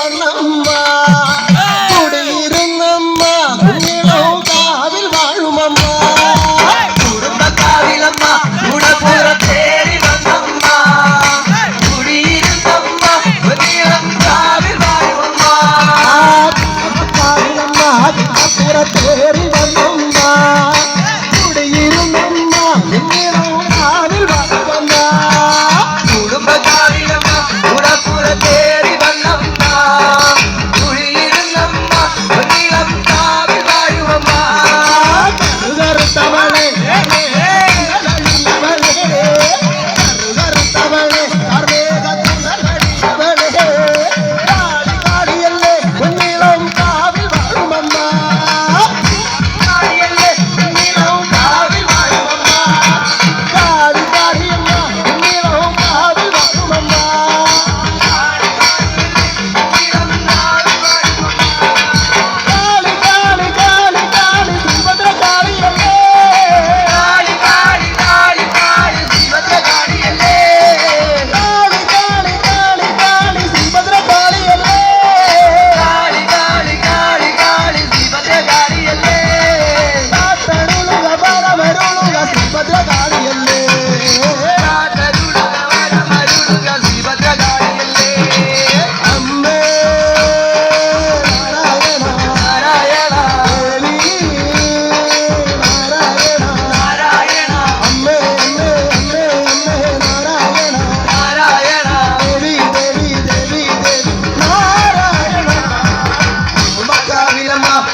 വന്നമ്മ കുടിയിരുന്നമ്മ കുഞ്ഞിടവും കാവിൽ വാഴുമമ്മ കുടുംബക്കാവിലമ്മ ഗുണപുറത്തേറി വന്നമ്മ കുടിയിരുന്നമ്മ കുഞ്ഞിടം കാവിൽ വാഴുമമ്മ കാവിലമ്മ ഗുണപുറത്തേറി വന്നമ്മ കുടിയിരുന്നമ്മ കുഞ്ഞിടവും കാവിൽ വാഴുമമ്മ കുടുംബക്കാവിലമ്മ ഗുണപുറത്തേറി വന്നമ്മ കുടിയിരുന്നമ്മ കുഞ്ഞിടം കാവിൽ വാഴുമമ്മ കറുകറുത്തവളെ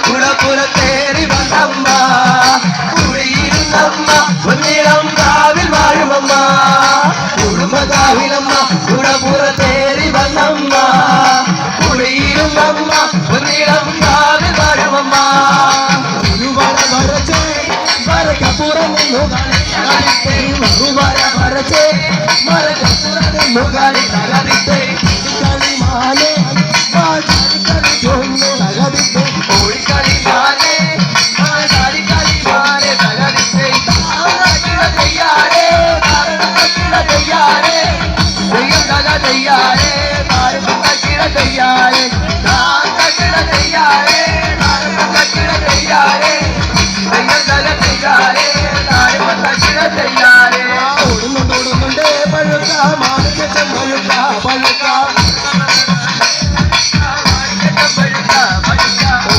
ഗുണപുരത്തേറി വന്നമ്മ കുടിയിരുന്നമ്മ പൊന്നിടം കാവിൽ വാഴുമമ്മ കുടുംബകാവിലമ്മ ഗുണപുരത്തേറി വന്നമ്മ കുടിയിരുന്നമ്മ പൊന്നിടം കാവിൽ വാഴുമമ്മ മരക്കപ്പുറം നിന്നു വരച്ച് മരക്കപ്പുറം നിന്നു കളിമാനെ ഓടിക്കളിമാനെ കളിമാനെ തകർത്തേ തയ്യാറേ തയ്യാറേ തെയ്യം തക തയ്യാറേ താരക്കിട തയ്യാറേ തയ്യാറേ തയ്യാറേ തെയ്യം തക തയ്യാറേ താരക്കിട തയ്യാറേ ഓടുന്നുണ്ട് പഴുക്ക മാണിക്ക പഴുക്ക പഴുക്ക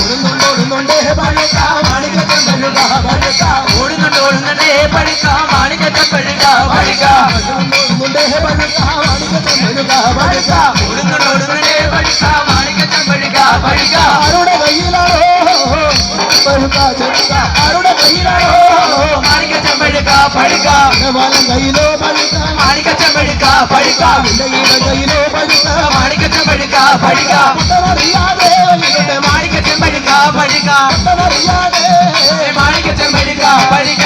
ഓടുന്നുണ്ട് പഴുക്ക മാണിക്ക പഴുക്ക പഴുക്ക ഓടുന്നുണ്ട് പഠിക്ക മാണിക്കത്തെ പഴുക പഴുക ഓടുന്നുണ്ട് പഴുക്ക മാണിക്ക പഴുക്ക പഴുക്ക ഓടുന്നുണ്ട് പഠിക്ക മാണിക്കത്തെ പഴുക പഴുക ആരുടെ കയ്യിലാണോ പഴുക്ക ചെറുക്ക ആരുടെ കയ്യിലാണോ മാണിക്കത്തെ പഴുക പഴുക വലം കയ്യിലോ പഴുക്ക മാണിക്കത്തെ പഴുക പഴുക കയ്യിലോ പഴുക്ക മാണിക്കത്തെ പഴുക പഴുക അറിയാതെ മാണിക്കത്തെ പഴുക പഴുക അറിയാതെ മാണിക്കത്തെ പഴുക പഴുക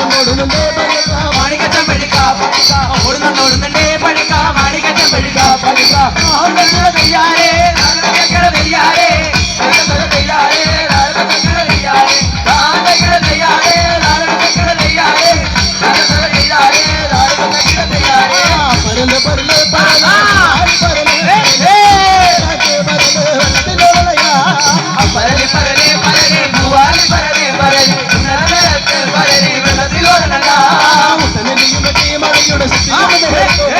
ഓടുന്നുണ്ട് പഴുക്ക മാണിക്കത്തെ പഴുക പഴുക ഓടുന്നുണ്ട് പഴുക മാണിക്കത്തെ പഴുക പഴുക തയ്യാറേ തയ്യാറേ മഴയുടെ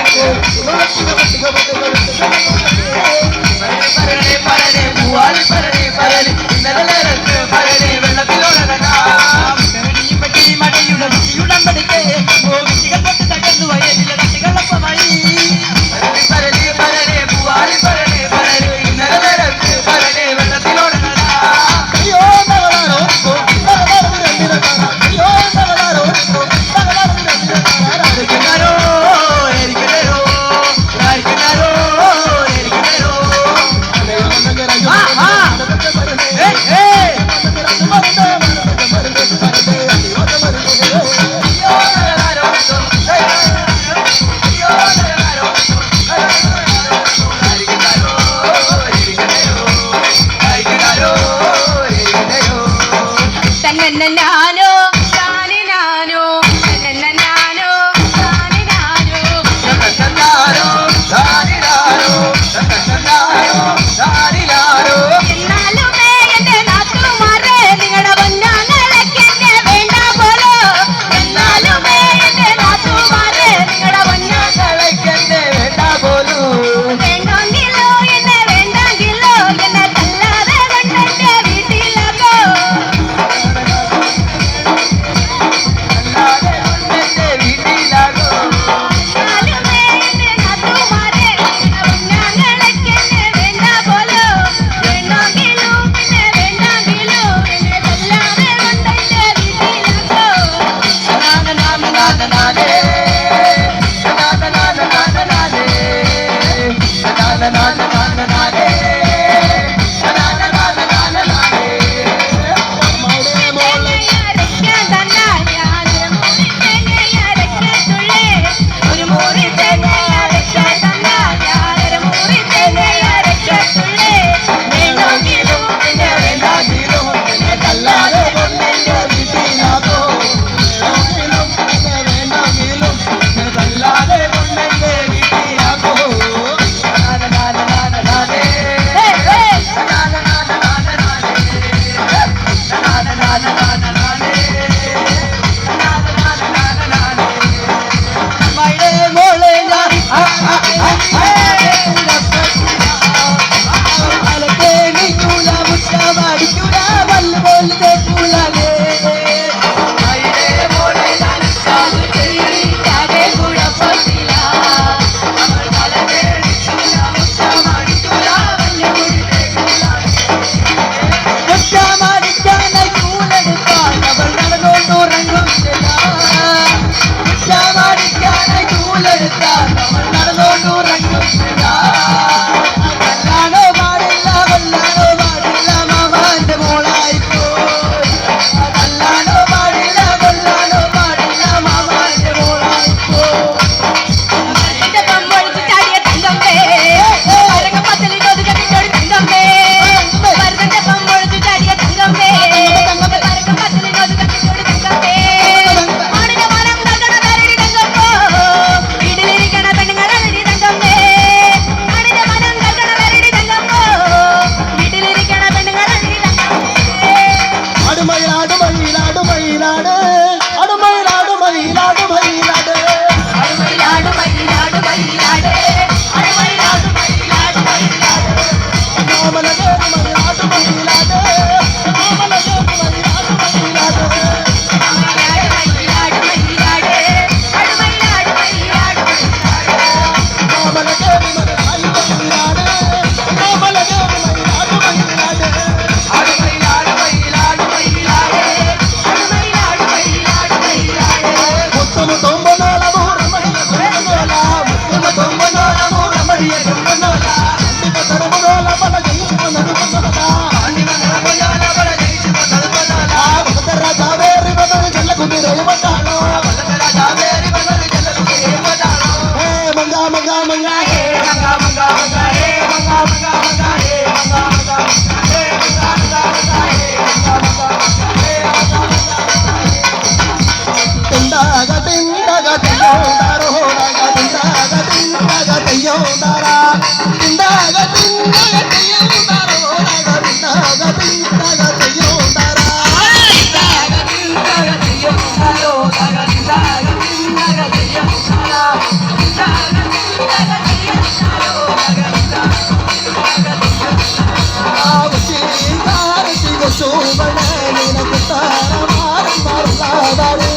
ഉച്ചി കാരത്തി ശോഭന നിനക്ക് താരമാരൻ മാറുന്നാടാണ്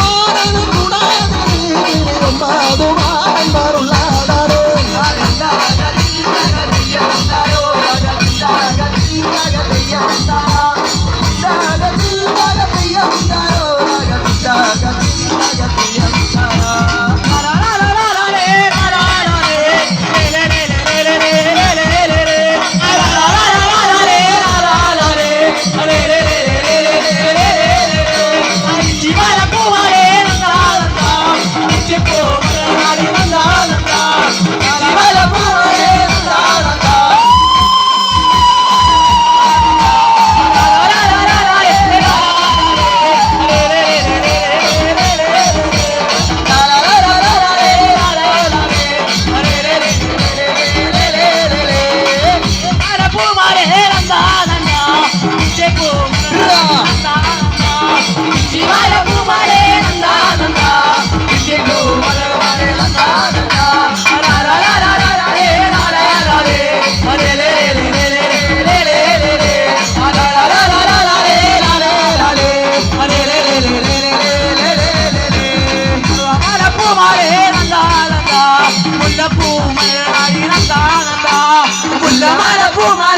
മാറൻ കൂടാതെ ഒമ്പതുമാരൻ മാറുന്നാടാണ് Puma